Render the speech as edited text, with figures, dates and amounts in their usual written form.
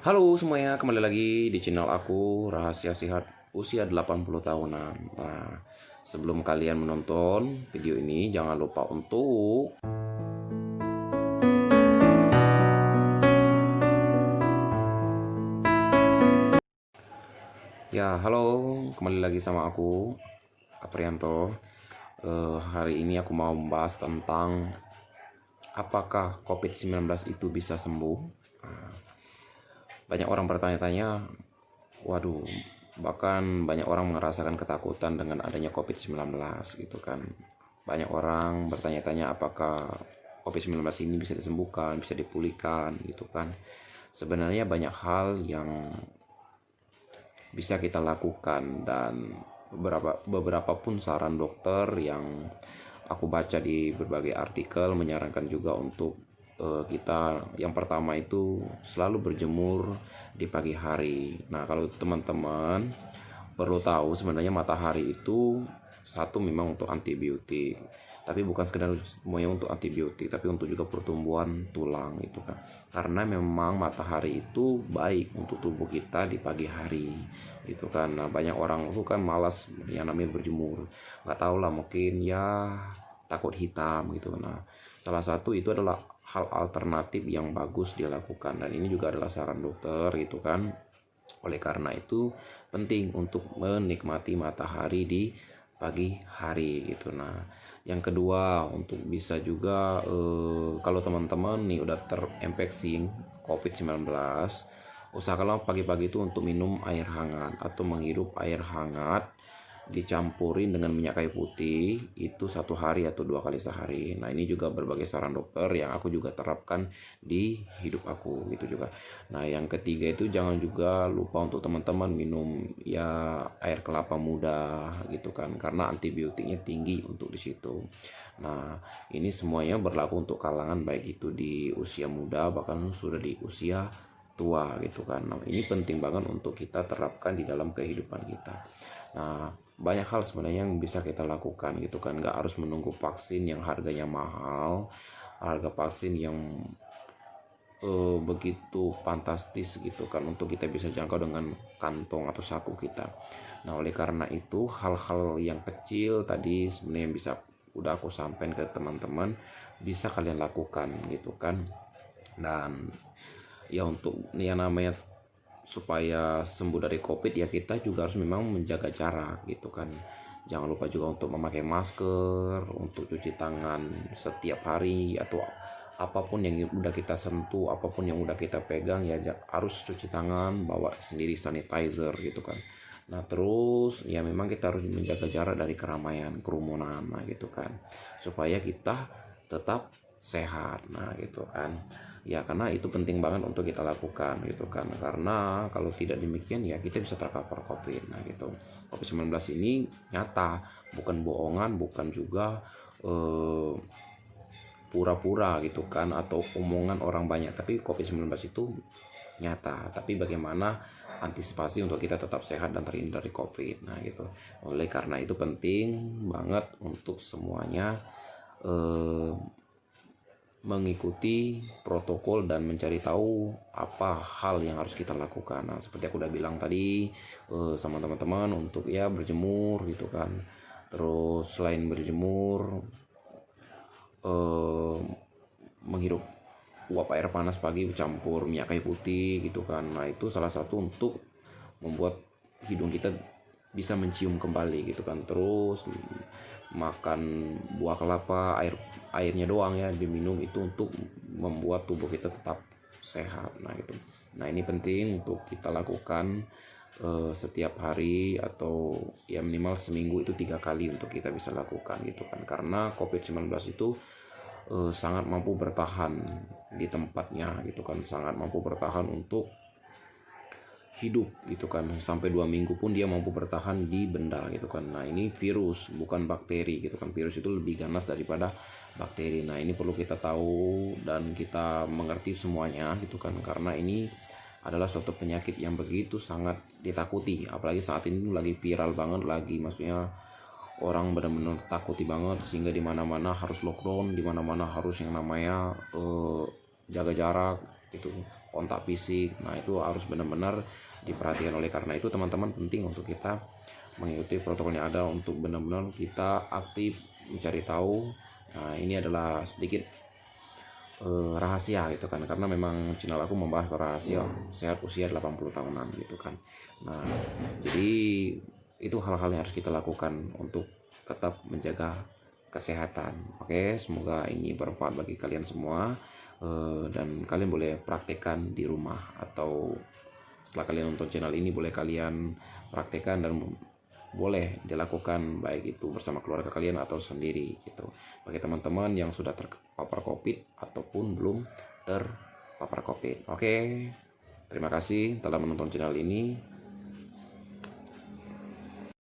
Halo semuanya, kembali lagi di channel aku Rahasia Sehat Usia 80 tahunan. Nah, sebelum kalian menonton video ini, jangan lupa untuk ya, halo, kembali lagi sama aku Aprianto. Hari ini aku mau membahas tentang apakah COVID-19 itu bisa sembuh. Nah, banyak orang bertanya-tanya, waduh, bahkan banyak orang merasakan ketakutan dengan adanya COVID-19 gitu kan. Banyak orang bertanya-tanya apakah COVID-19 ini bisa disembuhkan, bisa dipulihkan gitu kan. Sebenarnya banyak hal yang bisa kita lakukan, dan beberapa pun saran dokter yang aku baca di berbagai artikel menyarankan juga untuk kita yang pertama itu selalu berjemur di pagi hari. Nah, kalau teman-teman perlu tahu, sebenarnya matahari itu satu memang untuk antibiotik, tapi bukan sekedar semuanya untuk antibiotik, tapi untuk juga pertumbuhan tulang itu kan. Karena memang matahari itu baik untuk tubuh kita di pagi hari gitu kan. Nah, banyak orang itu kan malas yang namanya berjemur, nggak tahu lah, mungkin ya takut hitam gitu. Nah, salah satu itu adalah hal alternatif yang bagus dilakukan, dan ini juga adalah saran dokter gitu kan. Oleh karena itu penting untuk menikmati matahari di pagi hari gitu. Nah, yang kedua, untuk bisa juga kalau teman-teman nih udah terinfeksi COVID-19, usahakanlah pagi-pagi itu untuk minum air hangat atau menghirup air hangat dicampurin dengan minyak kayu putih itu satu hari atau dua kali sehari. Nah, ini juga berbagai saran dokter yang aku juga terapkan di hidup aku gitu juga. Nah, yang ketiga itu jangan juga lupa untuk teman-teman minum ya air kelapa muda gitu kan, karena antibiotiknya tinggi untuk di situ. Nah, ini semuanya berlaku untuk kalangan baik itu di usia muda bahkan sudah di usia tua gitu kan. Nah, ini penting banget untuk kita terapkan di dalam kehidupan kita. Nah, banyak hal sebenarnya yang bisa kita lakukan gitu kan, nggak harus menunggu vaksin yang harganya mahal, harga vaksin yang begitu fantastis gitu kan untuk kita bisa jangkau dengan kantong atau saku kita. Nah, oleh karena itu hal-hal yang kecil tadi sebenarnya yang bisa udah aku sampaikan ke teman-teman bisa kalian lakukan gitu kan. Dan ya, untuk yang namanya supaya sembuh dari COVID ya kita juga harus memang menjaga jarak gitu kan. Jangan lupa juga untuk memakai masker, untuk cuci tangan setiap hari, atau apapun yang udah kita sentuh, apapun yang udah kita pegang ya harus cuci tangan, bawa sendiri sanitizer gitu kan. Nah, terus ya memang kita harus menjaga jarak dari keramaian, kerumunan, nah gitu kan, supaya kita tetap sehat. Nah, gitu kan. Ya, karena itu penting banget untuk kita lakukan gitu kan. Karena kalau tidak demikian ya kita bisa terpapar COVID. Nah, gitu. COVID-19 ini nyata, bukan bohongan, bukan juga pura-pura gitu kan atau omongan orang banyak, tapi COVID-19 itu nyata. Tapi bagaimana antisipasi untuk kita tetap sehat dan terhindar dari COVID. Nah, gitu. Oleh karena itu penting banget untuk semuanya eh, mengikuti protokol dan mencari tahu apa hal yang harus kita lakukan. Nah, seperti aku udah bilang tadi sama teman-teman untuk ya berjemur gitu kan. Terus selain berjemur, eh, menghirup uap air panas pagi campur minyak kayu putih gitu kan. Nah, itu salah satu untuk membuat hidung kita bisa mencium kembali gitu kan. Terus makan buah kelapa, airnya doang ya diminum, itu untuk membuat tubuh kita tetap sehat. Nah, itu. Nah, ini penting untuk kita lakukan setiap hari, atau ya minimal seminggu itu 3 kali untuk kita bisa lakukan gitu kan. Karena COVID-19 itu sangat mampu bertahan di tempatnya gitu kan, sangat mampu bertahan untuk hidup gitu kan, sampai 2 minggu pun dia mampu bertahan di benda gitu kan. Nah, ini virus bukan bakteri gitu kan, virus itu lebih ganas daripada bakteri. Nah, ini perlu kita tahu dan kita mengerti semuanya gitu kan, karena ini adalah suatu penyakit yang begitu sangat ditakuti, apalagi saat ini lagi viral banget, lagi maksudnya orang benar-benar takuti banget, sehingga di mana-mana harus lockdown, di mana-mana harus yang namanya jaga jarak gitu. kontak fisik. Nah, itu harus benar-benar diperhatikan. Oleh karena itu teman-teman, penting untuk kita mengikuti protokol yang ada untuk benar-benar kita aktif mencari tahu. Nah, ini adalah sedikit rahasia gitu kan, karena memang channel aku membahas rahasia sehat usia 80 tahunan gitu kan. Nah, jadi itu hal-hal yang harus kita lakukan untuk tetap menjaga kesehatan. Oke, semoga ini bermanfaat bagi kalian semua, dan kalian boleh praktekkan di rumah, atau setelah kalian nonton channel ini boleh kalian praktekkan dan boleh dilakukan baik itu bersama keluarga kalian atau sendiri gitu. Bagi teman-teman yang sudah terpapar COVID ataupun belum terpapar COVID. Oke, terima kasih telah menonton channel ini.